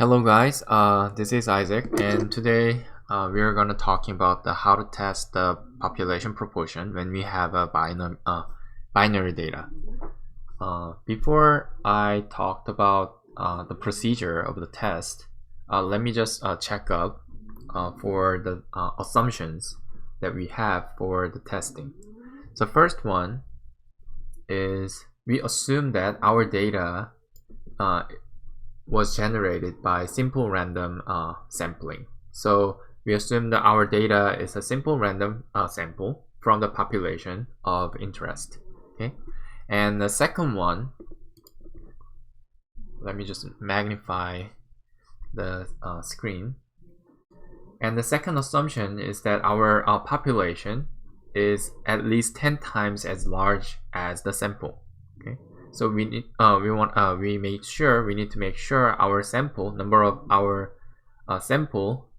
Hello guys, this is Isaac, and today we are going to talking about how to test the population proportion when we have a binary data. Before I talked about the procedure of the test, let me just check up for the assumptions that we have for the testing. So first one is we assume that our data was generated by simple random sampling. So we assume that our data is a simple random sample from the population of interest. Okay, and the second one, let me just magnify the screen. And the second assumption is that our population is at least 10 times as large as the sample. Okay. So we need we need to make sure our sample number of our sample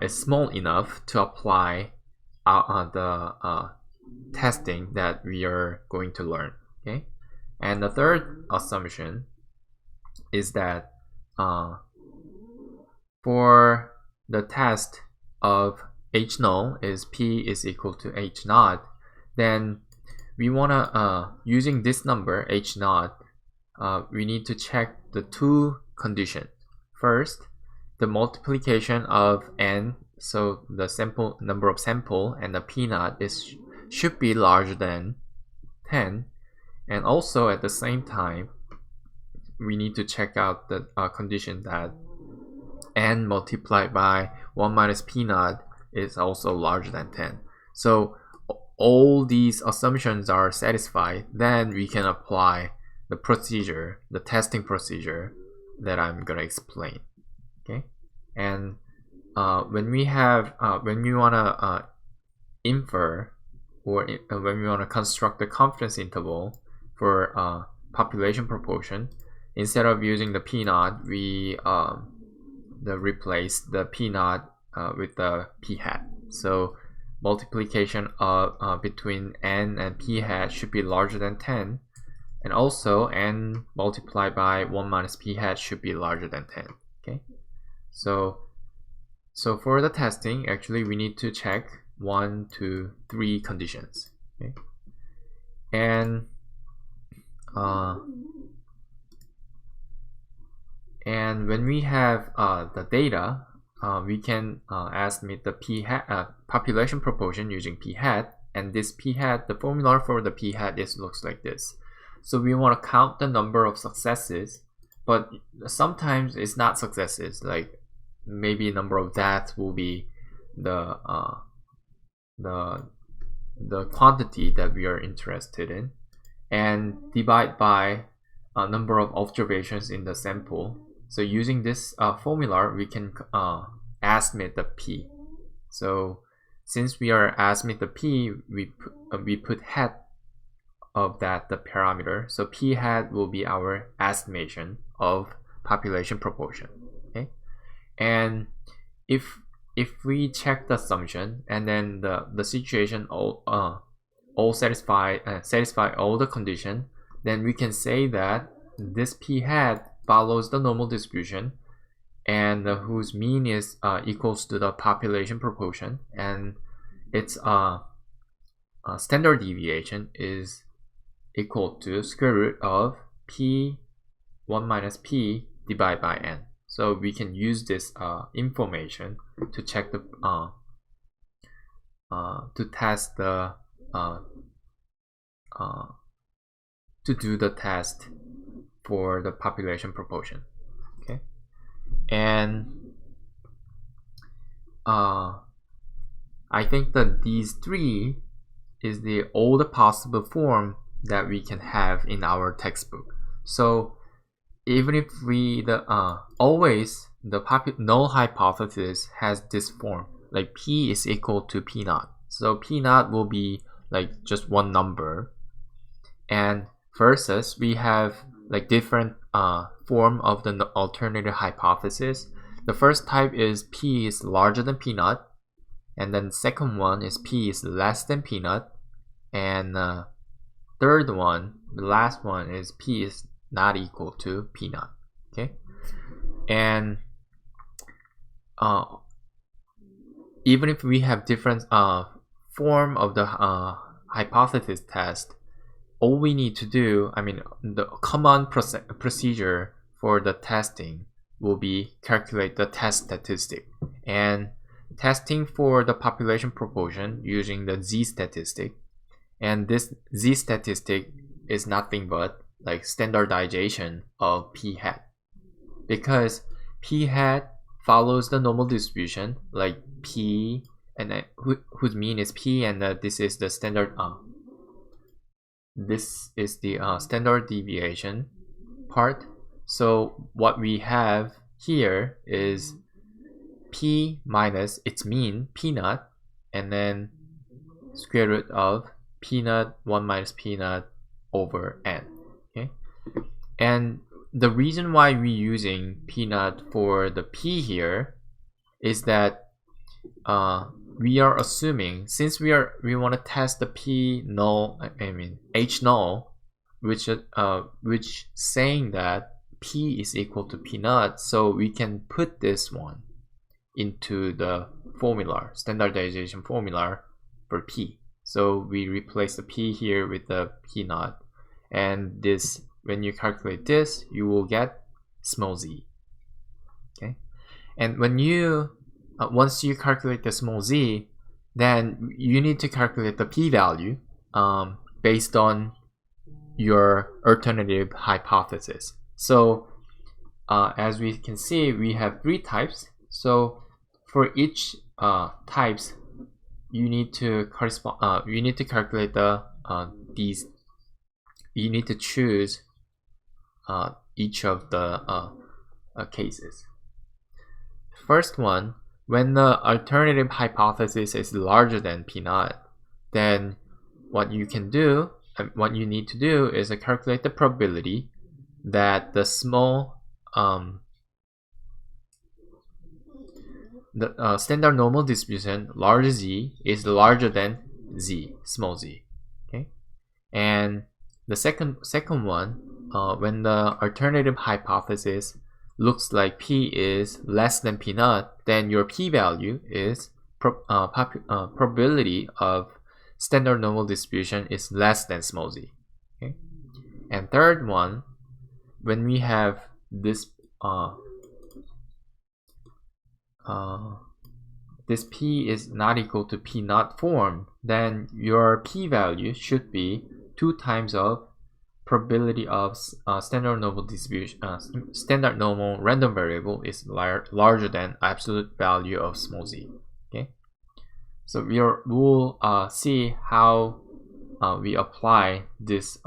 is small enough to apply the testing that we are going to learn. Okay, and the third assumption is that for the test of h null is p is equal to h naught, then we wanna using this number h naught, we need to check the two conditions. First, the multiplication of n, so the sample number of sample, and the p naught should be larger than 10, and also at the same time we need to check out the condition that n multiplied by 1 minus p naught is also larger than 10. So all these assumptions are satisfied, then we can apply the procedure, the testing procedure that I'm gonna explain. Okay, and when we wanna infer, or when we wanna construct the confidence interval for population proportion, instead of using the p naught, we replace the p naught with the p hat. So multiplication of between n and p hat should be larger than 10, and also n multiplied by 1 minus p hat should be larger than 10. Okay, so for the testing, actually we need to check 1, 2, 3 conditions. Okay, and when we have the data, we can estimate the population proportion using p hat, and this p hat, the formula for the p hat looks like this. So we want to count the number of successes, but sometimes it's not successes, like maybe number of deaths will be the quantity that we are interested in, and divide by number of observations in the sample. So using this formula, we can estimate the p. So since we are estimate the p, we put hat of that the parameter. So p hat will be our estimation of population proportion. Okay, and if we check the assumption and then the situation all satisfy all the condition, then we can say that this p hat follows the normal distribution, and whose mean is equals to the population proportion, and its standard deviation is equal to square root of p 1 minus p divided by n. So we can use this information to check the to test the to do the test for the population proportion. Okay, and I think that these three is all the possible form that we can have in our textbook. So even if we always the null hypothesis has this form, like p is equal to p naught. So p naught will be like just one number, and versus we have like different form of the alternative hypothesis. The first type is p is larger than p naught, and then the second one is p is less than p naught, and third one, the last one, is p is not equal to p naught. Okay, And even if we have different form of the hypothesis test, all we need to do, the common procedure for the testing will be calculate the test statistic, and testing for the population proportion using the Z statistic. And this Z statistic is nothing but like standardization of p hat, because p hat follows the normal distribution, like p, and whose mean is p, and this is the standard standard deviation part. So what we have here is p minus its mean, p naught, and then square root of p naught 1 minus p naught over n. Okay, and the reason why we're using p naught for the p here is that we are assuming, since we want to test the p null, h null, which saying that p is equal to p naught, so we can put this one into the formula, standardization formula for p. So we replace the p here with the p naught, and this, when you calculate this, you will get small z. Okay, and when you once you calculate the small z, then you need to calculate the p-value based on your alternative hypothesis. So as we can see, we have 3 types. So for each types, you need to calculate the you need to choose each of the cases. First one, when the alternative hypothesis is larger than p naught, then what you need to do is calculate the probability that the small standard normal distribution large z is larger than z, small z. Okay, and the second one, when the alternative hypothesis looks like p is less than p naught, then your p-value is probability of standard normal distribution is less than small z. Okay, and third one, when we have this this p is not equal to p naught form, then your p-value should be 2 times of probability of standard normal distribution, standard normal random variable is larger than absolute value of small z. Okay, so we'll see how we apply this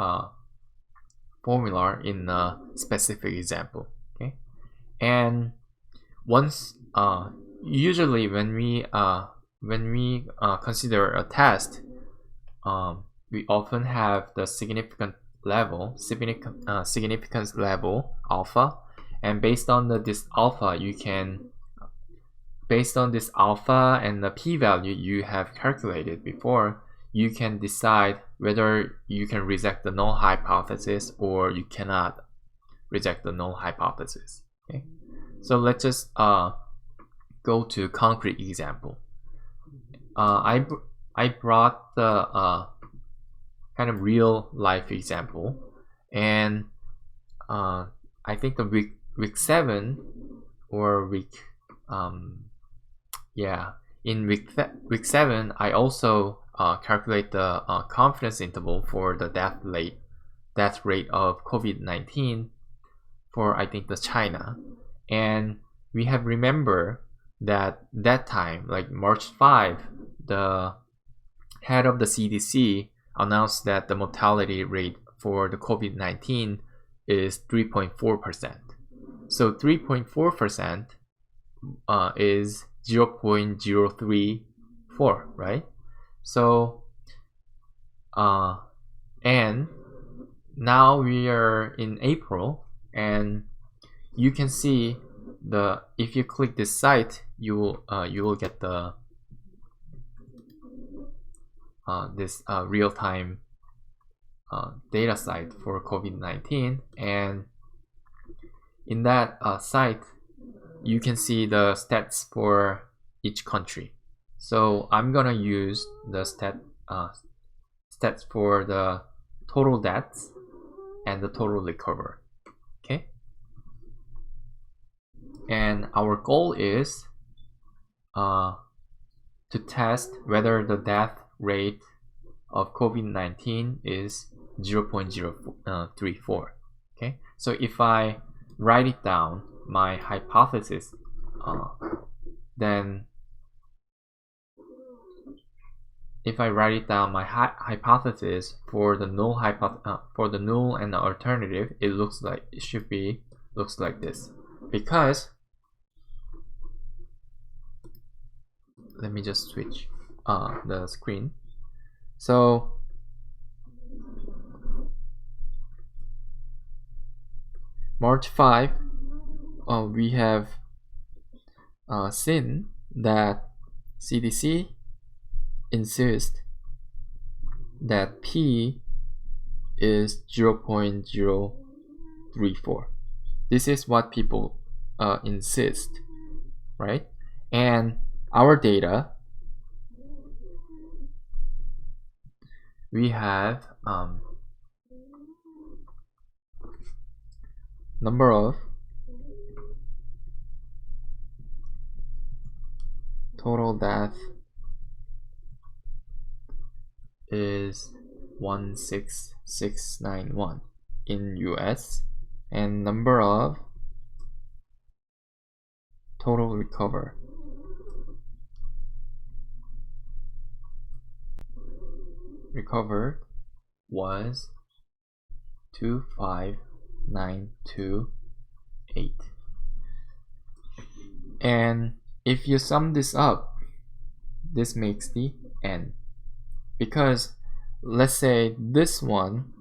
formula in a specific example. Okay, and once usually when we consider a test, we often have the significance level alpha, and based on this alpha, based on this alpha and the p-value you have calculated before, you can decide whether you can reject the null hypothesis or you cannot reject the null hypothesis. Okay, so let's just go to concrete example. I brought the kind of real life example, and I think the week 7 or week in week 7, I also calculate the confidence interval for the death rate of COVID-19 for, I think, the China. And we have remember that time, like March 5, the head of the CDC announced that the mortality rate for the COVID-19 is 3.4%. So 3.4% is 0.034, right? So and now we are in April, and you can see if you click this site, you will get the this real-time data site for COVID-19, and in that site you can see the stats for each country. So I'm gonna use the stats for the total deaths and the total recover. Okay, and our goal is to test whether the death rate of COVID-19 is 0.034. Okay, so if I write it down, my hypothesis, then if I write it down, my hypothesis for the null and the alternative, it looks like this, because let me just switch the screen. So March 5, we have seen that CDC insists that P is 0.034. This is what people insist, right? And our data, we have number of total death is 16691 in US, and number of total recovered was 25928. And if you sum this up, this makes the N. Because let's say this one,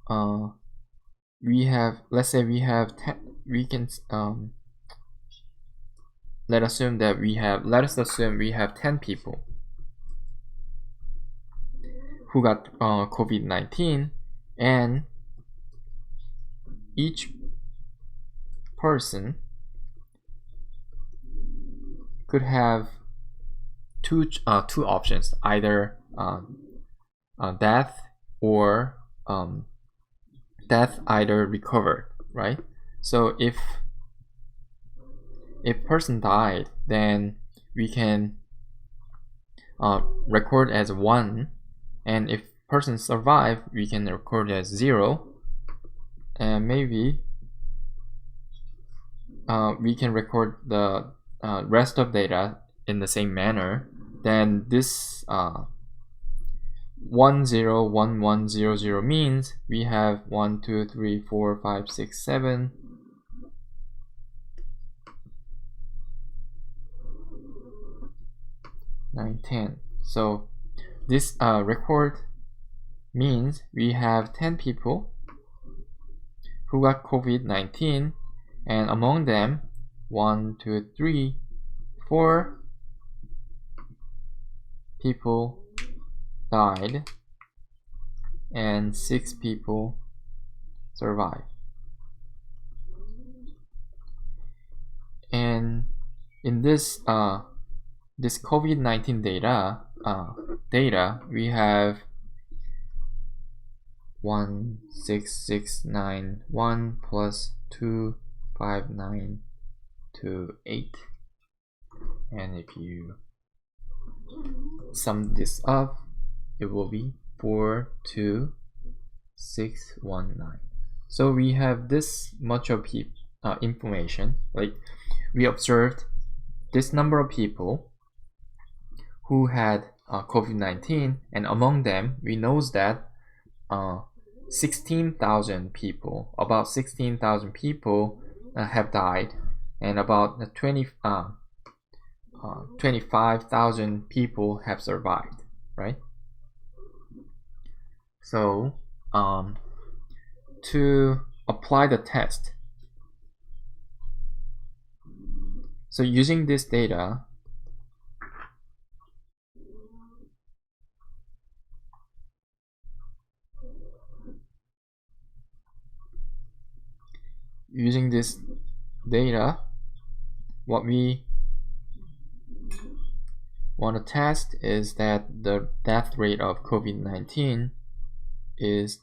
let's say we have 10, we can let us assume we have 10 people who got COVID-19, and each person could have two options, either death or death either recovered, right? So if person died, then we can record as 1, and if person survived, we can record as 0, and maybe we can record the rest of data in the same manner. Then this 101100 means we have 1 2 3 4 5 6 7 9 10. So this record means we have 10 people who got COVID-19, and among them 1 2 3 4 people died and 6 people survived. And in this this COVID-19 data we have 16691 plus 25928, and if you sum this up, it will be 42619. So we have this much of information. Like, we observed this number of people who had COVID-19, and among them we know that 16,000 people, about 16,000 people have died, and about 25,000 people have survived, right? So to apply the test, so using this data, data, what we want to test is that the death rate of COVID-19 is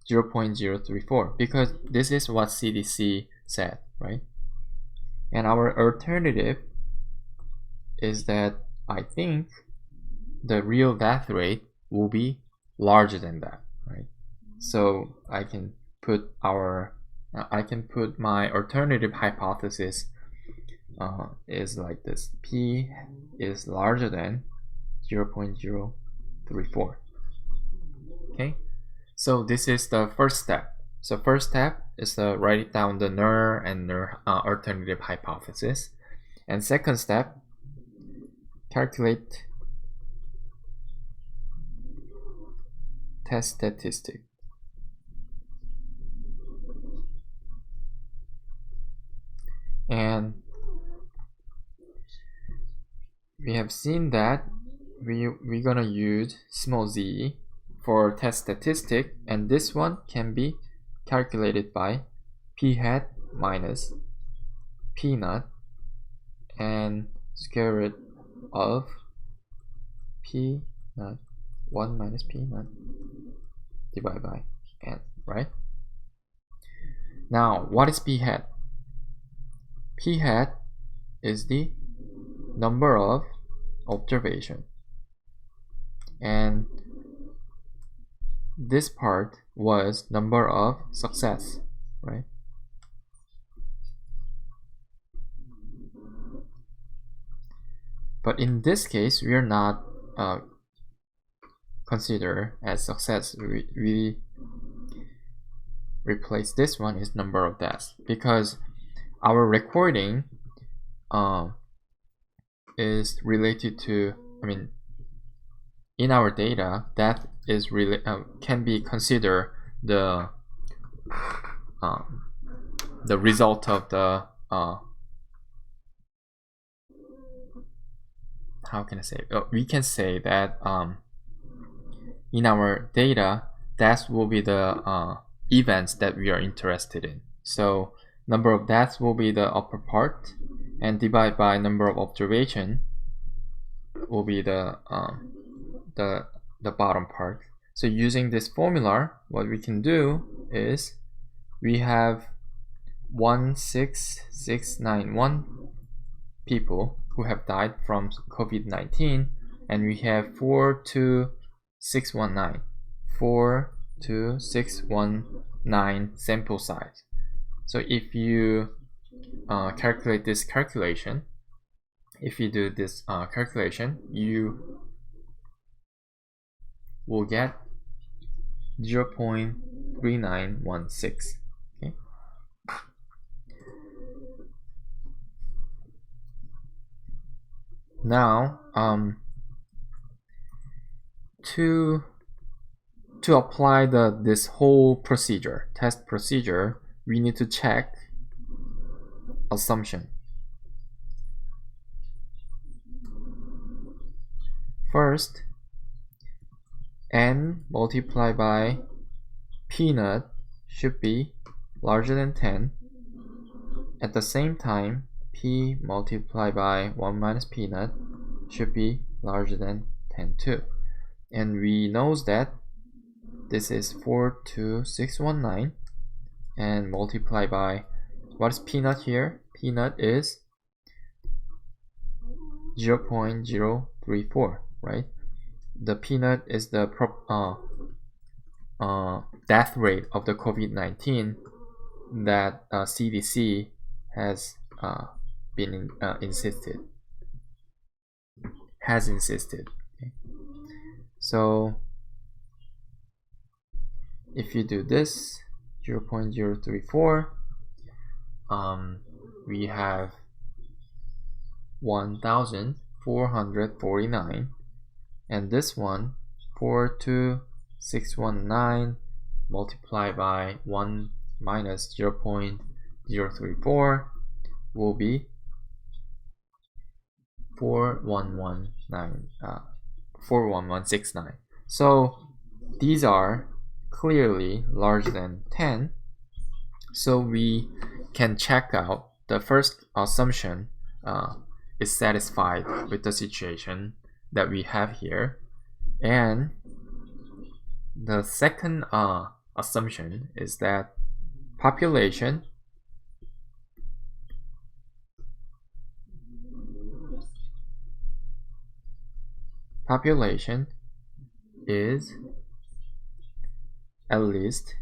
0.034, because this is what CDC said, right? And our alternative is that I think the real death rate will be larger than that, right? So I can put my alternative hypothesis is like this: P is larger than 0.034. Okay, so this is the first step. So first step is to write down the NER and NER alternative hypothesis, and second step, calculate test statistic. And we have seen that we're gonna use small z for test statistic, and this one can be calculated by p hat minus p naught and square root of p naught 1 minus p naught divided by n, right? Now, what is p hat? P hat is the number of observation, and this part was number of success, right? But in this case, we are not consider as success. We replace this one as number of deaths, because our recording is related to, in our data, that is really can be considered the result of the how can I say? We can say that in our data, that will be the events that we are interested in. So number of deaths will be the upper part, and divide by number of observation will be the bottom part. So using this formula, what we can do is we have 16691 people who have died from COVID-19, and we have 42619 sample size. So if you calculate this calculation, if you do this calculation, you will get 0.3916. Okay. Now, to apply this whole procedure, test procedure, we need to check assumption. First, n multiplied by p naught should be larger than 10. At the same time, p multiplied by 1 minus p naught should be larger than 10 too. And we know that this is 42619, and multiply by, what is p naught here? P naught is 0.034, right? The p naught is the death rate of the COVID-19 that CDC has been insisted. Okay. So if you do this 0.034, we have 1449, and this one 42619 multiplied by 1 minus 0.034 will be 41169. So these are clearly larger than 10, so we can check out the first assumption is satisfied with the situation that we have here, and the second assumption is that population is at least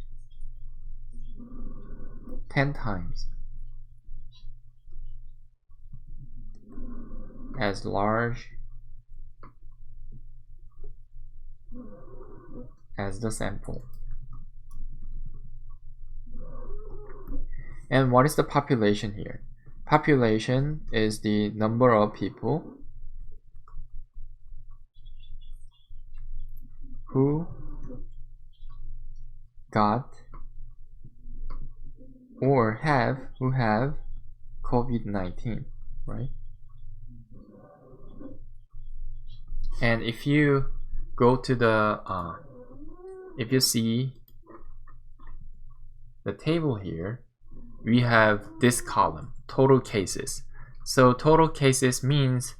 10 times as large as the sample. And what is the population here? Population is the number of people who got or have COVID-19, right? And if you go to the if you see the table here, we have this column, total cases. So total cases means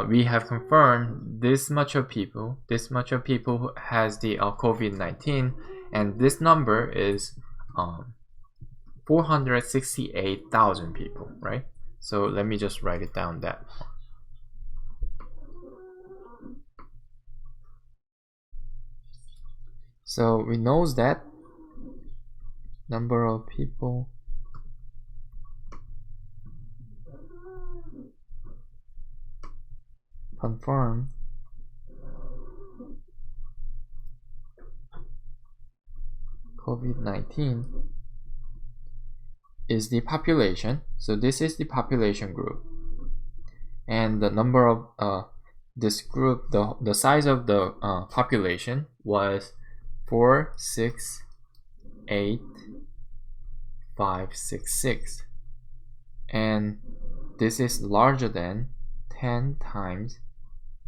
we have confirmed this much of people who has the COVID-19, and this number is 468,000 people, right? So let me just write it down that. So we know that number of people confirmed COVID-19 is the population. So this is the population group, and the number of this group, the size of the population was 468,566, and this is larger than 10 times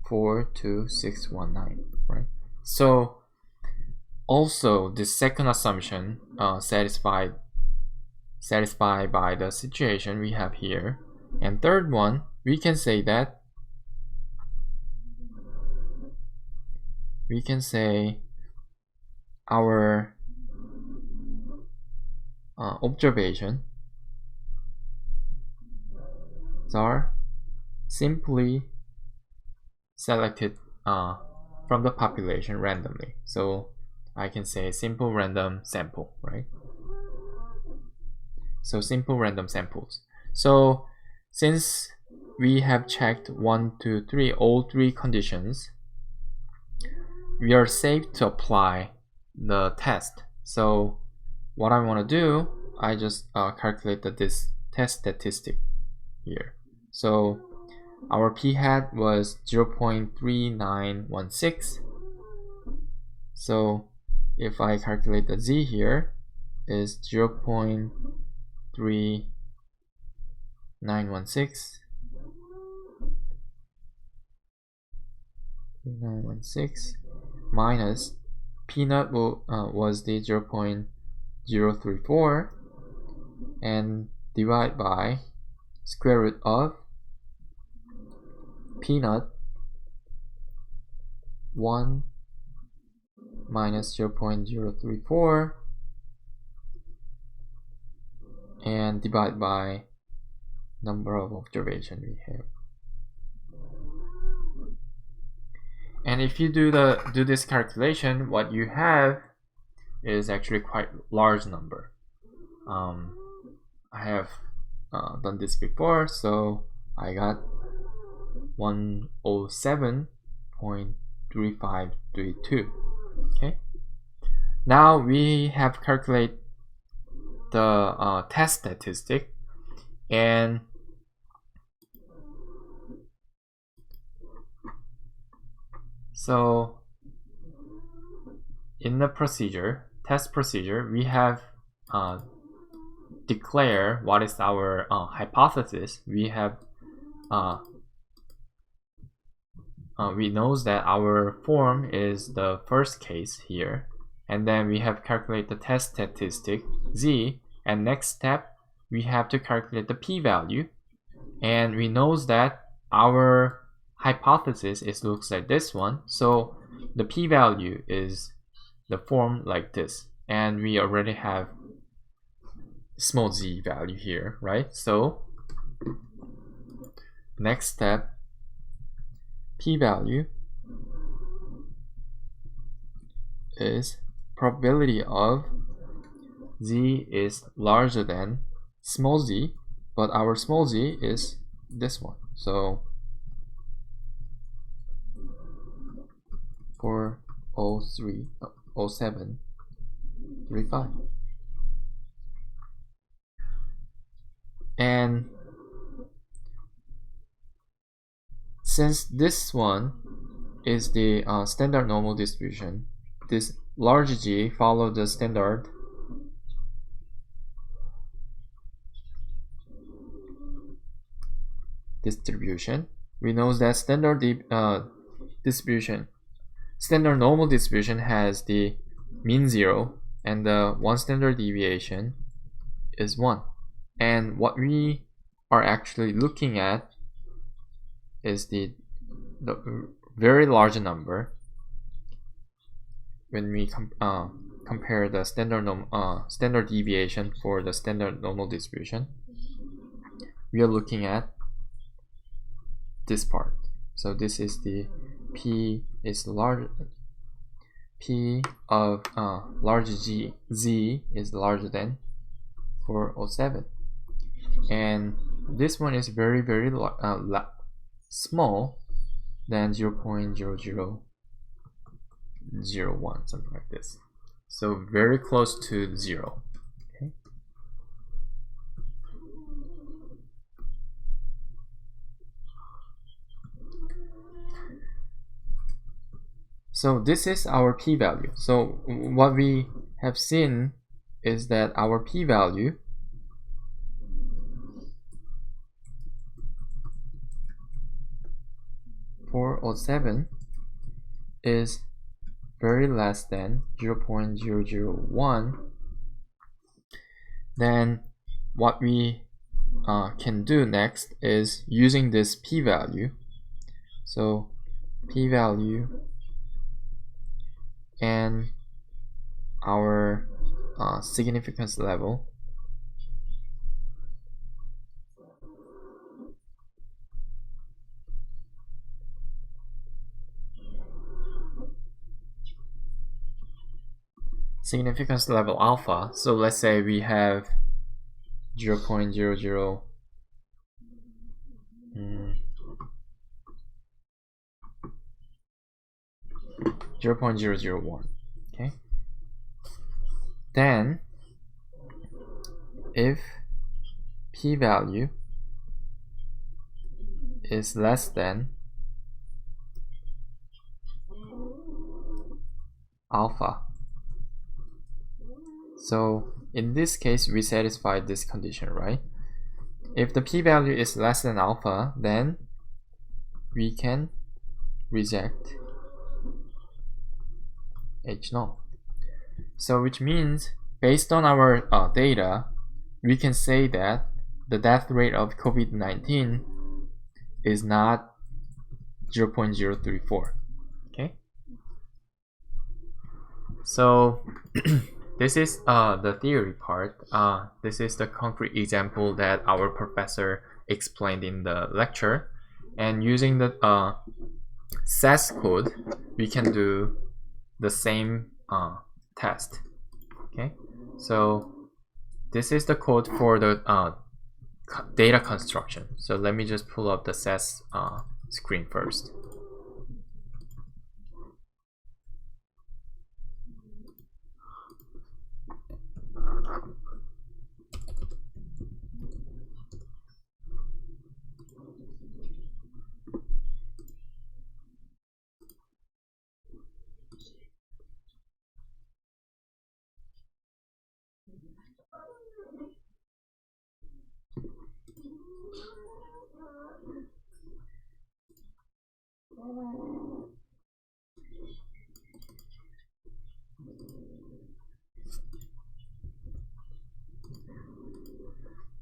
42619, right? So also the second assumption satisfied by the situation we have here. And third one, we can say that our observations are simply selected from the population randomly. So I can say simple random sample, right? So simple random samples. So since we have checked 1, 2, 3, all three conditions, we are safe to apply the test. So what I want to do, I just calculate this test statistic here. So our p-hat was 0.3916. So if I calculate the z here is 0.3916 minus p-naught was the 0.034 and divide by square root of p-naught 1 minus 0.034 and divide by number of observation we have. And if you do this calculation, what you have is actually quite large number. I have done this before, so I got 107.3532. Okay. Now we have calculated the test statistic, and so in the test procedure, we have declare what is our hypothesis. We have we know that our form is the first case here, and then we have calculated the test statistic z, and next step we have to calculate the p-value, and we know that our hypothesis looks like this one, so the p-value is the form like this, and we already have small z value here, right? So next step, p-value is probability of z is larger than small z, but our small z is this one, so 40735. And since this one is the standard normal distribution, this large G follows the standard distribution. We know that standard normal distribution has the mean 0 and the one standard deviation is 1. And what we are actually looking at is the very large number when we compare the standard deviation for the standard normal distribution. We are looking at this part. So this is the p is large, p of large z is larger than 407, and this one is very small than 0.0001, something like this. So very close to 0. Okay. So this is our p-value. So what we have seen is that our p-value is very less than 0.001. Then what we can do next is using this p-value. So p-value and our significance level alpha. So let's say we have 0.00 0.001. Okay. Then if p-value is less than alpha, so in this case we satisfy this condition, right? If the p-value is less than alpha, then we can reject H null. So which means based on our data, we can say that the death rate of COVID-19 is not 0.034. Okay. So this is the theory part. This is the concrete example that our professor explained in the lecture, and using the SAS code we can do the same test. Okay, so this is the code for the data construction. So let me just pull up the SAS screen first.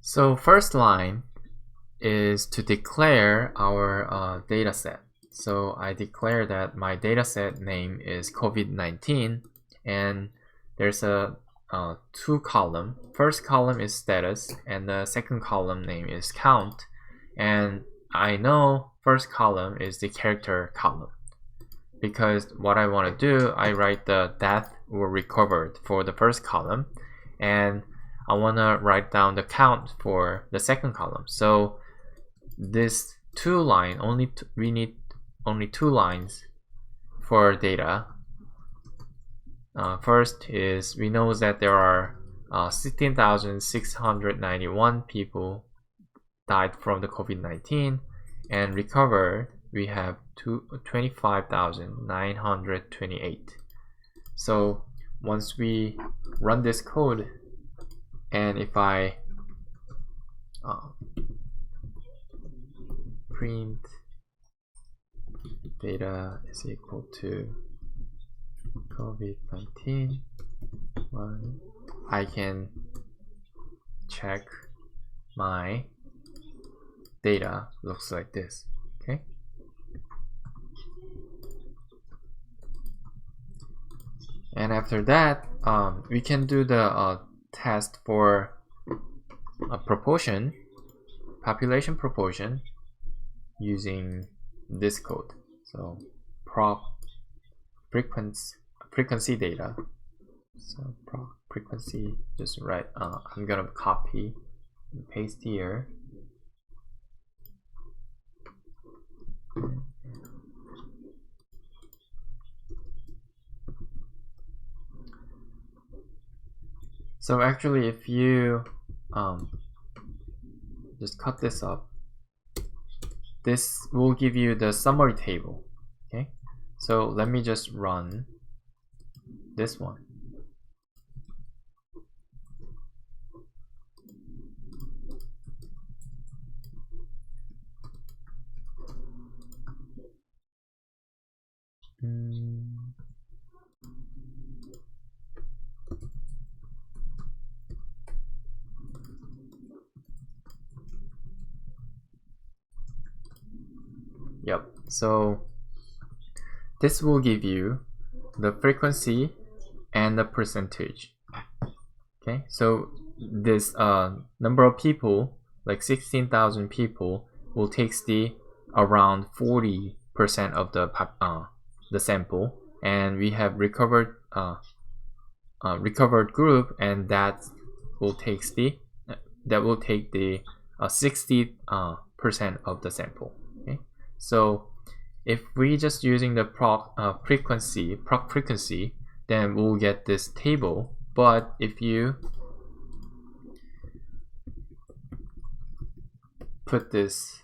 So first line is to declare our data set. So I declare that my data set name is COVID-19, and there's a two column. First column is status, and the second column name is count. And I know first column is the character column, because what I want to do, I write the death or recovered for the first column, and I want to write down the count for the second column. So this two line, we need only two lines for data. First is, we know that there are 16,691 people died from the COVID-19, and recovered we have 25,928. So once we run this code, and if I print data is equal to COVID-19, I can check my data looks like this. Okay. And after that, we can do the test for a proportion, population proportion, using this code. So proc frequency data. So proc frequency, just write. I'm gonna copy and paste here. So actually, if you just cut this up, this will give you the summary table. Okay, so let me just run this one. Yep, so this will give you the frequency and the percentage. Okay, so this number of people, like 16,000 people, will take around 40% of the sample, and we have recovered group, and that will take the 60% of the sample. Okay, so if we just using the proc frequency, then we'll get this table. But if you put this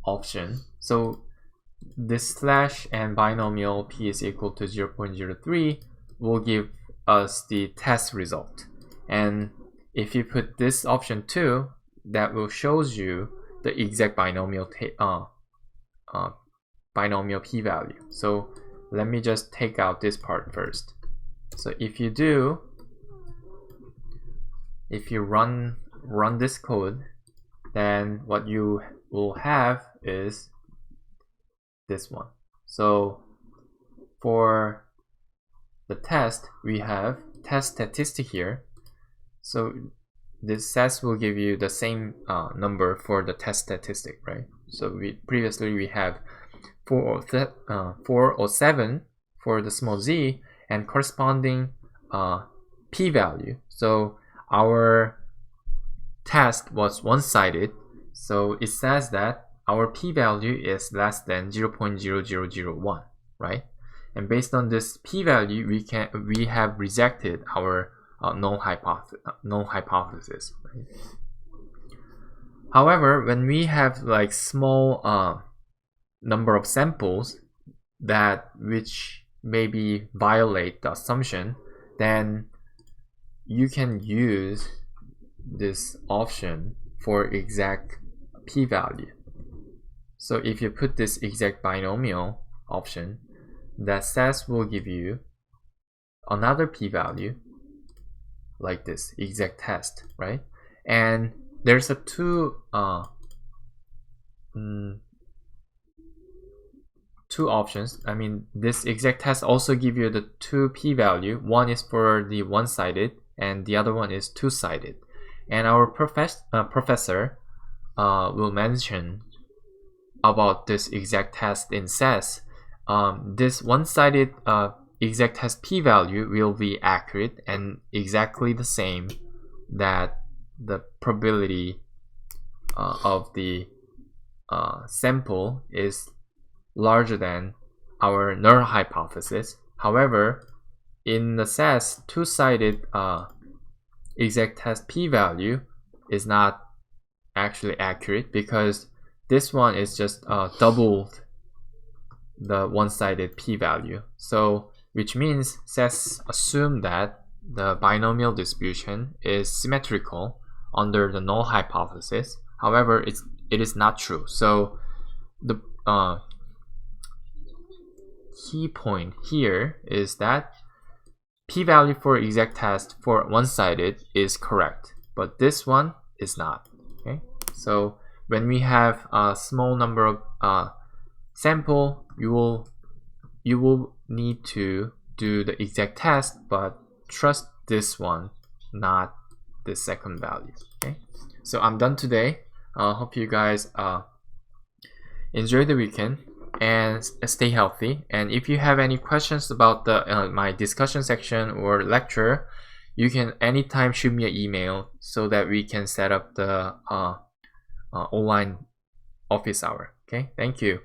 option, so this slash and binomial p is equal to 0.03 will give us the test result. And if you put this option too, that will shows you the exact binomial p-value. So let me just take out this part first. So if you run this code, then what you will have is this one. So for the test, we have test statistic here. So this test will give you the same number for the test statistic, right? So previously we have 407 for the small z, and corresponding p-value. So our test was one-sided, so it says that our p-value is less than 0.0001, right? And based on this p-value, we have rejected our null hypothesis. Right? However, when we have like small number of samples which maybe violate the assumption, then you can use this option for exact p-value. So if you put this exact binomial option, that test will give you another p-value like this exact test, right? and there's a two options. I mean, this exact test also give you the two p-value. One is for the one-sided and the other one is two-sided, and our professor will mention about this exact test in SAS. This one-sided exact test p-value will be accurate and exactly the same that the probability of the sample is larger than our null hypothesis. However, in the SAS, two-sided exact test p-value is not actually accurate because this one is just doubled the one-sided p-value. So, which means SAS assume that the binomial distribution is symmetrical under the null hypothesis. However, it is not true. So the key point here is that p-value for exact test for one-sided is correct, but this one is not. Okay, so when we have a small number of sample, you will need to do the exact test, but trust this one, not the second value. Okay, so I'm done today. Hope you guys enjoy the weekend and stay healthy. And if you have any questions about the my discussion section or lecture, you can anytime shoot me an email so that we can set up the online office hour. Okay, thank you.